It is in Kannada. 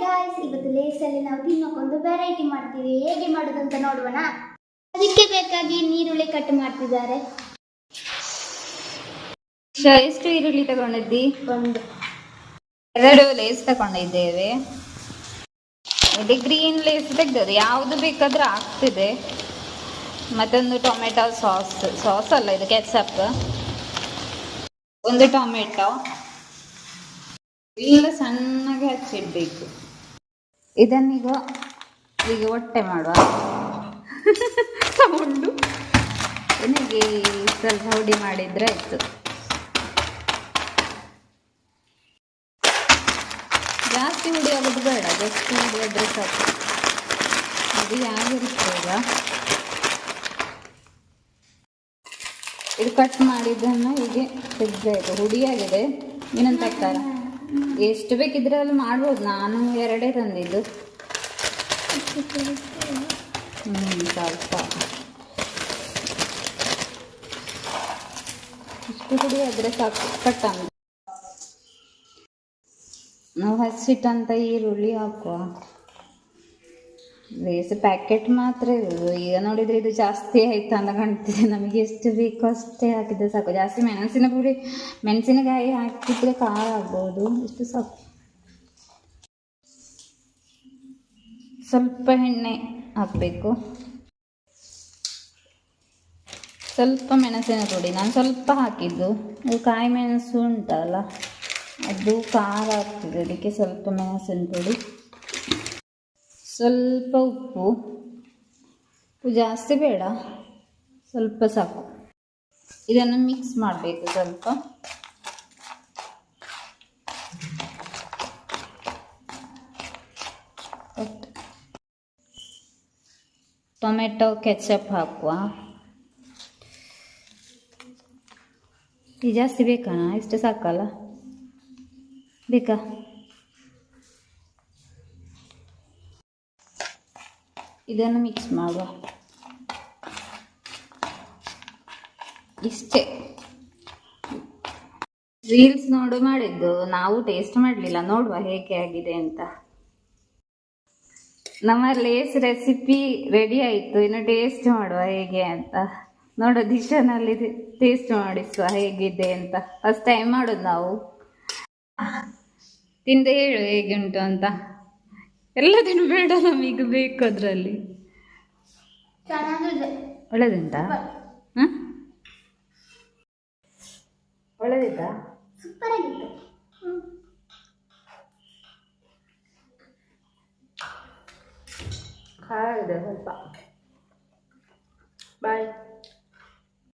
ಗಾಯ್ಸ್, ಇವತ್ತು ಲೇಸಲ್ಲಿ ನಾವು ತಿನ್ನಕ್ಕೊಂದು ವೆರೈಟಿ ಮಾಡ್ತೀವಿ. ಹೇಗೆ ಮಾಡೋದಂತ ನೋಡುವಣ. ಅದಕ್ಕೆ ಬೇಕಾಗಿ ನೀರುಳ್ಳಿ ಕಟ್ ಮಾಡ್ತಿದ್ದಾರೆ. ಎಷ್ಟು ಈರುಳ್ಳಿ ತಗೊಂಡಿದ್ದಿ? ಒಂದು 2 ಲೇಸ್ ತಗೊಂಡಿದ್ದೇವೆ. ಇದು ಗ್ರೀನ್ ಲೇಸ್ ತೆಗ್ದದ್ದು, ಯಾವುದು ಬೇಕಾದ್ರೂ ಆಗ್ತಿದೆ. ಮತ್ತೊಂದು ಟೊಮೆಟೊ ಸಾಸ್ ಅಲ್ಲ, ಇದು ಕೆಚಪ್. ಒಂದು ಟೊಮೆಟೊ ಎಲ್ಲ ಸಣ್ಣಗೆ ಹಚ್ಚಿಡ್ಬೇಕು. ಇದನ್ನೀಗ ಹೊಟ್ಟೆ ಮಾಡುವ ಸೌಂಡು ನನಗೆ ಸ್ವಲ್ಪ ಹುಡಿ ಮಾಡಿದ್ರೆ ಆಯ್ತು. ಜಾಸ್ತಿ ಹುಡಿ ಆಗೋದು ಬೇಡ, ಜಸ್ಟ್ ಹುಡಿ ಆದ್ರೆ ಸಾಕು. ಅದು ಯಾಗಿರುತ್ತೆ ಈಗ ಇದು ಕಟ್ ಮಾಡಿದ್ದನ್ನು ಹೀಗೆ ತೆಗ್ದಾಯ್ತು. ಹುಡಿಯಾಗಿದೆ. ಇನ್ನೊಂದು ತಕ್ಕಾರ ಎಷ್ಟು ಬೇಕಿದ್ರೆ ಅಲ್ಲಿ ಮಾಡ್ಬೋದು. ನಾನು 2 ತಂದಿದ್ದು. ಸ್ವಲ್ಪ ಇಷ್ಟು ಹುಡಿ ಆದರೆ ಸಾಕು. ಕಟ್ ಅಂತ ನಾವು ಹಚ್ಚಿಟ್ಟಂತ ಈರುಳ್ಳಿ ಹಾಕುವ. ಲೇಸ್ ಪ್ಯಾಕೆಟ್ ಮಾತ್ರ ಇರೋದು. ಈಗ ನೋಡಿದರೆ ಇದು ಜಾಸ್ತಿ ಆಯ್ತು ಅಂತ ಕಾಣ್ತಿದೆ. ನಮಗೆ ಎಷ್ಟು ಬೇಕೋ ಅಷ್ಟೇ ಹಾಕಿದ್ರೆ ಸಾಕು. ಜಾಸ್ತಿ ಮೆಣಸಿನಕಾಯಿ ಹಾಕಿದ್ರೆ ಖಾರ ಆಗ್ಬೋದು. ಇಷ್ಟು ಸಾಕು. ಸ್ವಲ್ಪ ಎಣ್ಣೆ ಹಾಕಬೇಕು, ಸ್ವಲ್ಪ ಮೆಣಸಿನ ಪುಡಿ. ನಾನು ಸ್ವಲ್ಪ ಹಾಕಿದ್ದು, ಅದು ಕಾಯಿ ಮೆಣಸು ಉಂಟಲ್ಲ ಅದು ಖಾರ ಆಗ್ತದೆ, ಅದಕ್ಕೆ ಸ್ವಲ್ಪ ಮೆಣಸಿನ ಪುಡಿ, ಸ್ವಲ್ಪ ಉಪ್ಪು ಜಾಸ್ತಿ ಬೇಡ, ಸ್ವಲ್ಪ ಸಾಕು. ಇದನ್ನು ಮಿಕ್ಸ್ ಮಾಡಬೇಕು ಸ್ವಲ್ಪ. ಟೊಮೆಟೊ ಕೆಚಪ್ ಹಾಕುವ. ಇದು ಜಾಸ್ತಿ ಬೇಕಾ? ಇಷ್ಟು ಸಾಕಲ್ಲ? ಬೇಕಾ? ಇದನ್ನು ಮಿಕ್ಸ್ ಮಾಡುವ. ಇಷ್ಟೇ. ರೀಲ್ಸ್ ನೋಡು ಮಾಡಿದ್ದು, ನಾವು ಟೇಸ್ಟ್ ಮಾಡಲಿಲ್ಲ. ನೋಡುವ ಹೇಗೆ ಆಗಿದೆ ಅಂತ. ನಮ್ಮ ಲೇಸ್ ರೆಸಿಪಿ ರೆಡಿ ಆಯಿತು. ಇನ್ನು ಟೇಸ್ಟ್ ಮಾಡುವ ಹೇಗೆ ಅಂತ. ನೋಡೋ ದಿಶಾನಲ್ಲಿ ಟೇಸ್ಟ್ ಮಾಡಿಸುವ ಹೇಗಿದೆ ಅಂತ. ಫಸ್ಟ್ ಟೈಮ್ ಮಾಡೋದು ನಾವು. ತಿಂದು ಹೇಳು ಹೇಗೆ ಉಂಟು ಅಂತ. ಎಲ್ಲದನ್ನು ಬೇಡ, ನಮಗೆ ಬೇಕು ಅದರಲ್ಲಿ. ಒಳ್ಳೆದುಂಟಾ? ಹಾಂ, ಒಳ್ಳೆದಿತ್ತಾ? ಸೂಪರ್ ಆಗಿತ್ತು. ಖಾರ ಇದೆ ಸ್ವಲ್ಪ. ಬಾಯ್.